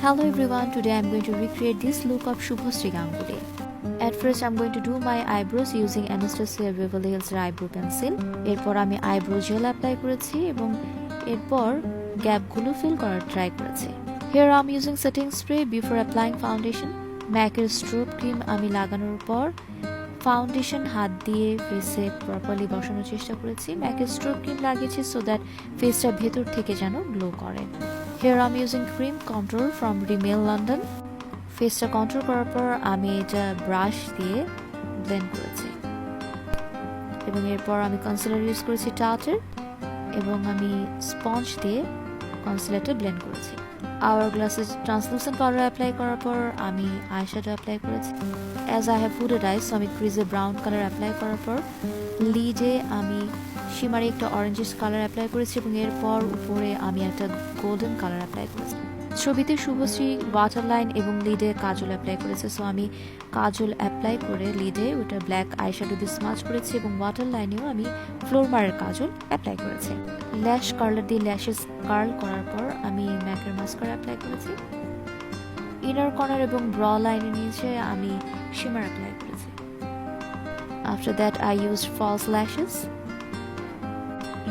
Hello everyone, today I'm going to recreate this look of Shubhashree Ganguly. At first I'm going to do my eyebrows using Anastasia Beverly Hills eyebrow pencil. এরপর আমি eyebrow gel apply করেছি এবং এরপর গ্যাপগুলো fill করার try করেছি. Here I'm using setting spray before applying foundation. MAC এর strobe cream আমি লাগানোর পর ফাউন্ডেশন হাত দিয়ে ফেসে প্রপারলি বসানোর চেষ্টা করেছি. MAC এর strobe cream লাগিয়েছি so that ফেসটা ভেতর থেকে যেন গ্লো করে. Here I'm using cream contour from Rimmel London. ফেসটা কন্ট্রোল করার পর আমি এটা ব্রাশ দিয়ে ব্লেন্ড করেছি এবং এরপর আমি কনসিলার ইউজ করেছি টার্টের এবং আমি স্পঞ্জ দিয়ে কনসিলারটা ব্লেন্ড করেছি. আওয়ার গ্লাসে ট্রান্সলুসেন্ট পাউডার অ্যাপ্লাই করার পর আমি আইশ্যাডো অ্যাপ্লাই করেছি. অ্যাজ আই হ্যাভ হুডেড আইস আমি ক্রিজে ব্রাউন কালার অ্যাপ্লাই করার পর লিডে আমি শিমারি একটা অরেঞ্জিশ কালার অ্যাপ্লাই করেছি এবং এরপর উপরে আমি একটা গোল্ডেন কালার অ্যাপ্লাই করেছি. ছবিতে শুভশ্রী ওয়াটার লাইন এবং লিডে কাজল অ্যাপ্লাই করেছে, সো আমি কাজল অ্যাপ্লাই করে লিডে ওটা ব্ল্যাক আইশ্যাডো দিয়ে স্মাচ করেছি এবং ওয়াটার লাইনেও আমি ফ্লোরমারের কাজল অ্যাপ্লাই করেছি. ল্যাশ কার্লার দিয়ে ল্যাশেস কার্ল করার পর আমি ম্যাকের মাস্কারা অ্যাপ্লাই করেছি. ইনার কর্নার এবং ব্র লাইনের নিচে আমি শিমার অ্যাপ্লাই করেছি. After that I used false lashes.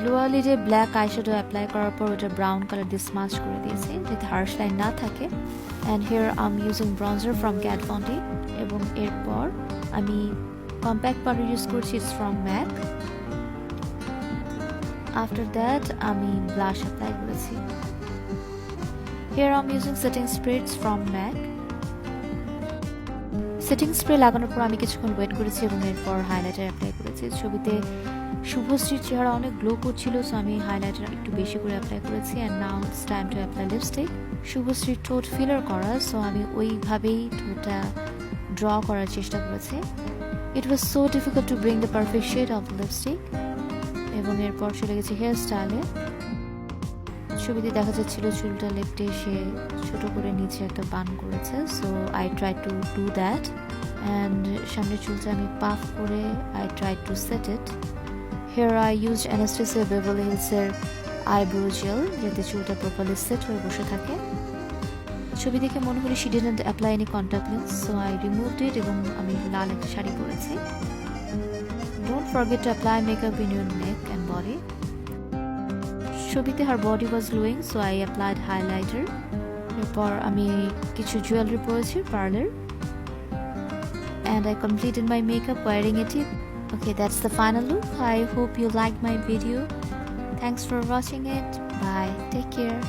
Lower লিডে ব্ল্যাক আইশ্যাডো অ্যাপ্লাই করার পর ওটা ব্রাউন কালার দিয়ে স্মাচ করে দিয়েছি যাতে হার্শ লাইন না থাকে. And here I am using bronzer from cat von D এবং এরপর আমি কম্প্যাক্ট পাউডার ইউজ করছি ফ্রম MAC. আফটার দ্যাট আমি ব্লাশ অ্যাপ্লাই করেছি. Here I am using setting spreads from MAC. Setting spray লাগানোর পর আমি কিছুক্ষণ ওয়েট করেছি এবং এরপর হাইলাইটার অ্যাপ্লাই করেছি. ছবিতে শুভশ্রীর চেহারা অনেক গ্লো করছিল, সো আমি হাইলাইটার একটু বেশি করে অ্যাপ্লাই করেছি. And now it's time to apply lipstick. শুভশ্রীর ঠোঁট ফিলার করা, সো আমি ওইভাবেই ঠোঁটটা ড্র করার চেষ্টা করেছি. It was so difficult to bring the perfect shade of lipstick. এবং এরপর চলে গেছি হেয়ার স্টাইলে. ছবিতে দেখা যাচ্ছিল চুলটা লেপটে সে ছোট করে নিচে একটা বান করেছে, so I try to do that. And সামনের চুলটা আমি পাফ করে I try to set it. Here I used Anastasia Beverly Hills eyebrow gel যাতে চুলটা প্রপারলি সেট হয়ে বসে থাকে. ছবি দেখে মনে হলো she didn't apply any contact lens, so I removed it এবং আমি লাল একটা শাড়ি পরেছি. Don't forget to apply makeup in your neck and body. ছবিতে her body was glowing, so I applied highlighter. এরপর আমি কিছু জুয়েলারি পরেছি পার্লের. And I completed my makeup wearing it. Okay, that's the final look. I hope you liked my video. Thanks for watching it. Bye. Take care.